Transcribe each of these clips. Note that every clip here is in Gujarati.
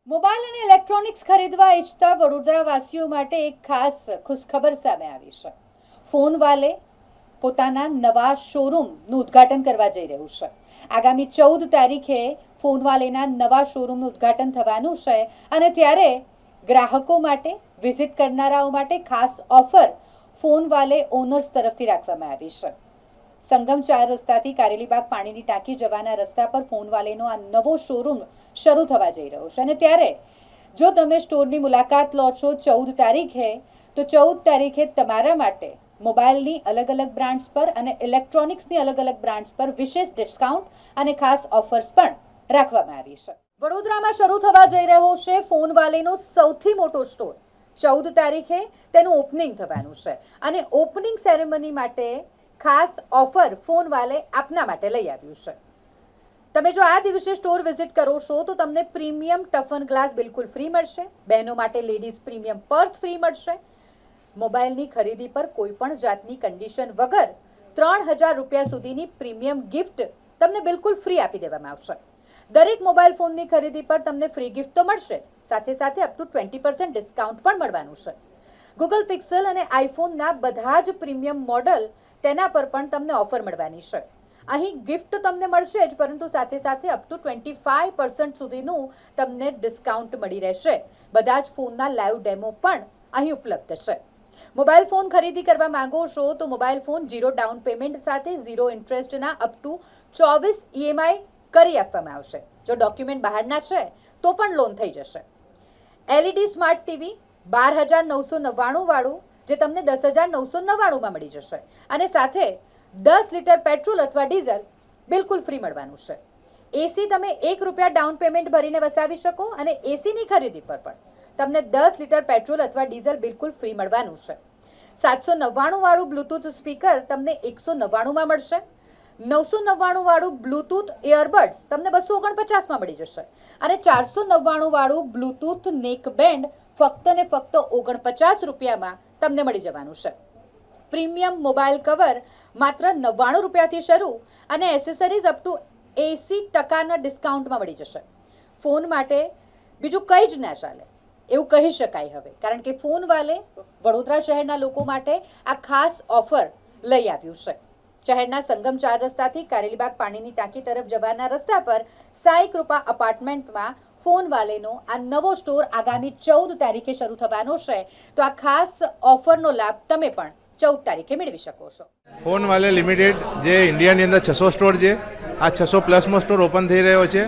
મોબાઈલ અને ઇલેક્ટ્રોનિક્સ ખરીદવા ઈચ્છતા વડોદરાવાસીઓ માટે એક ખાસ ખુશખબર સામે આવી છે। ફોનવાલે પોતાના નવા શોરૂમનું ઉદ્ઘાટન કરવા જઈ રહ્યું છે। આગામી 14 તારીખે ફોનવાલેના નવા શોરૂમનું ઉદ્ઘાટન થવાનું છે અને ત્યારે ગ્રાહકો માટે વિઝિટ કરનારાઓ માટે ખાસ ઓફર ફોનવાલે ઓનર્સ તરફથી રાખવામાં આવી છે। સંગમ 4 રસ્તાથી કારેલીબાગ પાણીની ટાંકી જવાના રસ્તા પર ફોનવાલેનો આ નવો શોરૂમ શરૂ થવા જઈ રહ્યો છે અને ત્યારે જો તમે સ્ટોરની મુલાકાત લો છો 14 તારીખે તો 14 તારીખે તમારા માટે મોબાઈલની અલગ અલગ બ્રાન્ડ્સ પર અને ઇલેક્ટ્રોનિક્સની અલગ અલગ બ્રાન્ડ્સ પર વિશેષ ડિસ્કાઉન્ટ અને ખાસ ઓફર્સ પણ રાખવામાં આવી છે। વડોદરામાં શરૂ થવા જઈ રહ્યો છે ફોનવાલેનો સૌથી મોટો સ્ટોર। 14 તારીખે તેનું ઓપનિંગ થવાનું છે અને ઓપનિંગ સેરેમની માટે ખાસ ઓફર ફોનવાલે આપના માટે લઈ આવ્યું છે। તમે જો આ દિવસે સ્ટોર વિઝિટ કરો છો તો તમને પ્રીમિયમ ટફન ગ્લાસ બિલકુલ ફ્રી મળશે। બહેનો માટે લેડીઝ પ્રીમિયમ પર્સ ફ્રી મળશે। મોબાઈલની ખરીદી પર કોઈ પણ જાતની કન્ડિશન વગર 3000 રૂપિયા સુધીની પ્રીમિયમ ગિફ્ટ તમને બિલકુલ ફ્રી આપી દેવામાં આવશે। દરેક મોબાઈલ ફોનની ખરીદી પર તમને ફ્રી ગિફ્ટ તો મળશે, સાથે સાથે અપ ટુ 20% ડિસ્કાઉન્ટ પણ મળવાનું છે। ગૂગલ પિક્સેલ અને આઈફોનના બધા જ પ્રીમિયમ મોડલ તેના પર પણ તમને ઓફર મળવાની છે। અહીં ગિફ્ટ તો તમને મળશે જ, પરંતુ સાથે સાથે અપ ટુ 25% સુધીનું તમને ડિસ્કાઉન્ટ મળી રહેશે। બધા જ ફોનના લાઈવ ડેમો પણ અહીં ઉપલબ્ધ છે। મોબાઈલ ફોન ખરીદી કરવા માંગો છો તો મોબાઈલ ફોન 0 ડાઉન પેમેન્ટ સાથે 0 ઇન્ટરેસ્ટના અપ ટુ 24 EMI કરી આપવામાં આવશે। જો ડોક્યુમેન્ટ બહારના છે તો પણ લોન થઈ જશે। LED સ્માર્ટ ટીવી 12,999 વાળું જે તમને 10,999માં મળી જશે અને સાથે 10 લીટર પેટ્રોલ અથવા ડીઝલ બિલકુલ ફ્રી મળવાનું છે। એસી તમે ₹1 ડાઉન પેમેન્ટ ભરીને વસાવી શકો અને એસીની ખરીદી પર પણ તમને 10 લીટર પેટ્રોલ અથવા ડીઝલ બિલકુલ ફ્રી મળવાનું છે। 799 વાળું બ્લૂટૂથ સ્પીકર તમને 199માં મળશે। 999 વાળું બ્લૂટૂથ ઇયરબડ્સ તમને 249માં મળી જશે અને 499 વાળું બ્લૂટૂથ નેક બેન્ડ ફક્ત ને ફક્ત 49 રૂપિયામાં તમને મળી જવાનું છે। પ્રીમિયમ મોબાઈલ કવર માત્ર 99 રૂપિયાથી શરૂ અને એસેસરીઝ અપ ટુ 80% ડિસ્કાઉન્ટમાં મળી જશે। ફોન માટે બીજું કંઈ જ ના ચાલે એવું કહી શકાય હવે, કારણ કે ફોનવાલે વડોદરા શહેરના લોકો માટે આ ખાસ ઓફર લઈ આવ્યું છે। શહેરના સંગમ 4 રસ્તાથી કારેલીબાગ પાણીની ટાંકી તરફ જવાના રસ્તા પર સાઈ કૃપા અપાર્ટમેન્ટમાં ફોનવાલેનો આ નવો સ્ટોર આગામી 14 તારીખે શરૂ થવાનો છે, તો આ ખાસ ઓફરનો લાભ તમે પણ 14 તારીખે મેળવી શકો છો। ફોનવાલે લિમિટેડ જે ઇન્ડિયાની અંદર 600 સ્ટોર છે, આ 600+ સ્ટોર ઓપન થઈ રહ્યો છે।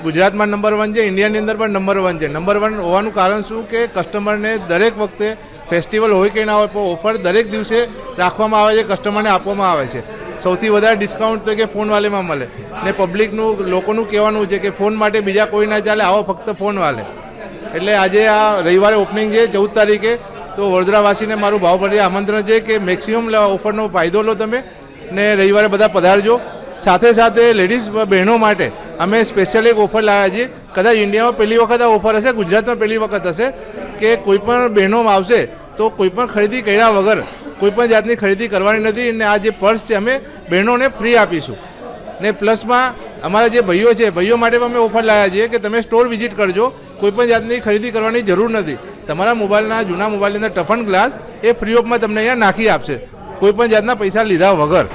ગુજરાતમાં નંબર 1 છે, ઇન્ડિયાની અંદર પણ નંબર 1 છે। નંબર 1 હોવાનું કારણ શું કે કસ્ટમરને દરેક વખતે ફેસ્ટિવલ હોય કે ના હોય પણ ઓફર દરેક દિવસે રાખવામાં આવે છે, કસ્ટમરને આપવામાં આવે છે। સૌથી વધારે ડિસ્કાઉન્ટ તો કે ફોનવાલેમાં મળે ને પબ્લિકનું લોકોનું કહેવાનું છે કે ફોન માટે બીજા કોઈ ના ચાલે, આવો ફક્ત ફોનવાલે। એટલે આજે આ રવિવારે ઓપનિંગ છે 14 તારીખે, તો વડોદરાવાસીને મારું ભાવભર્યું આમંત્રણ છે કે મેક્સિમમ ઓફરનો ફાયદો લો તમે ને રવિવારે બધા પધારજો। સાથે સાથે લેડીઝ બહેનો માટે અમે સ્પેશિયલ એક ઓફર લાવ્યા છીએ। કદાચ ઇન્ડિયામાં પહેલી વખત આ ઓફર હશે, ગુજરાતમાં પહેલી વખત હશે કે કોઈ પણ બહેનો આવશે તો કોઈ પણ ખરીદી કર્યા વગર કોઈ પણ જાતની ખરીદી કરવાની નથી અને આ જે પર્સ છે અમે બહેનોને ફ્રી આપીશું। ને પ્લસમાં અમારા જે ભાઈઓ છે, ભાઈઓ માટે પણ અમે ઓફર લાવ્યા છીએ કે તમે સ્ટોર વિઝિટ કરજો, કોઈ પણ જાતની ખરીદી કરવાની જરૂર નથી। તમારા મોબાઈલના જૂના મોબાઈલની અંદર ટફન ગ્લાસ એ ફ્રી ઓફમાં તમને અહીંયા નાખી આપશે, કોઈ પણ જાતના પૈસા લીધા વગર।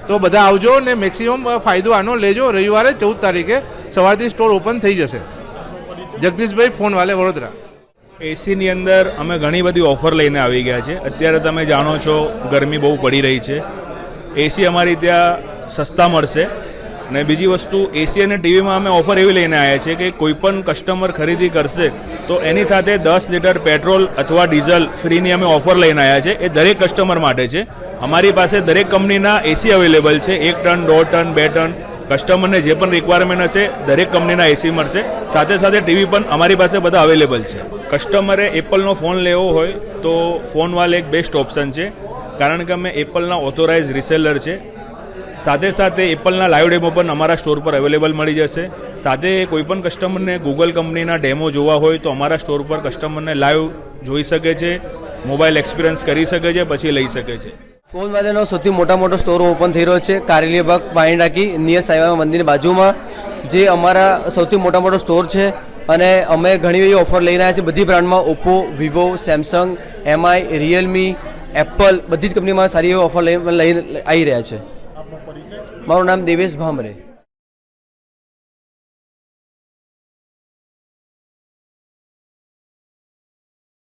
તો બધા આવજો ને મેક્સિમમ ફાયદો આનો લેજો। રવિવારે 14 તારીખે સવારથી સ્ટોર ઓપન થઈ જશે। જગદીશભાઈ ફોનવાલે, વડોદરા। એસીની અંદર અમે ઘણી બધી ઓફર લઈને આવી ગયા છે। અત્યારે તમે જાણો છો ગરમી બહુ પડી રહી છે, એસી અમારી ત્યાં સસ્તા મળશે અને બીજી વસ્તુ એસી અને ટીવીમાં અમે ઓફર એવી લઈને આવ્યા છીએ કે કોઈ પણ કસ્ટમર ખરીદી કરશે તો એની સાથે 10 લીટર પેટ્રોલ અથવા ડીઝલ ફ્રીની અમે ઓફર લઈને આવ્યા છે। એ દરેક કસ્ટમર માટે છે। અમારી પાસે દરેક કંપનીના એસી અવેલેબલ છે, 1 ટન, 1.5 ટન, 2 ટન। કસ્ટમરને જે પણ રિક્વાયરમેન્ટ હશે દરેક કંપનીના એસી મળશે। સાથે સાથે ટીવી પણ અમારી પાસે બધા અવેલેબલ છે। કસ્ટમરે એપલનો ફોન લેવો હોય તો ફોનવાલે એક બેસ્ટ ઓપ્શન છે, કારણ કે અમે એપલના ઓથોરાઇઝ રિસેલર છે। સાથે સાથે એપલના લાઈવ ડેમો પણ અમારા સ્ટોર પર અવેલેબલ મળી જશે। સાથે કોઈપણ કસ્ટમરને ગૂગલ કંપનીના ડેમો જોવા હોય તો અમારા સ્ટોર પર કસ્ટમરને લાઈવ જોઈ શકે છે, મોબાઈલ એક્સપિરિયન્સ કરી શકે છે, પછી લઈ શકે છે। ફોનવાલેનો સૌથી મોટો સ્ટોર ઓપન થઈ રહ્યો છે કારેલીબાગ પાણી ટાંકી નિયર સાંઈબાબા મંદિરની બાજુમાં, જે અમારા સૌથી મોટો સ્ટોર છે। અને અમે ઘણી એવી ઓફર લઈને આવ્યા છીએ બધી બ્રાન્ડમાં Oppo, Vivo, Samsung, MI, Realme, Apple બધી જ કંપનીમાં સારી એવી ઓફર લઈને આવી રહ્યા છે. મારું નામ દેવેશ ભામરે.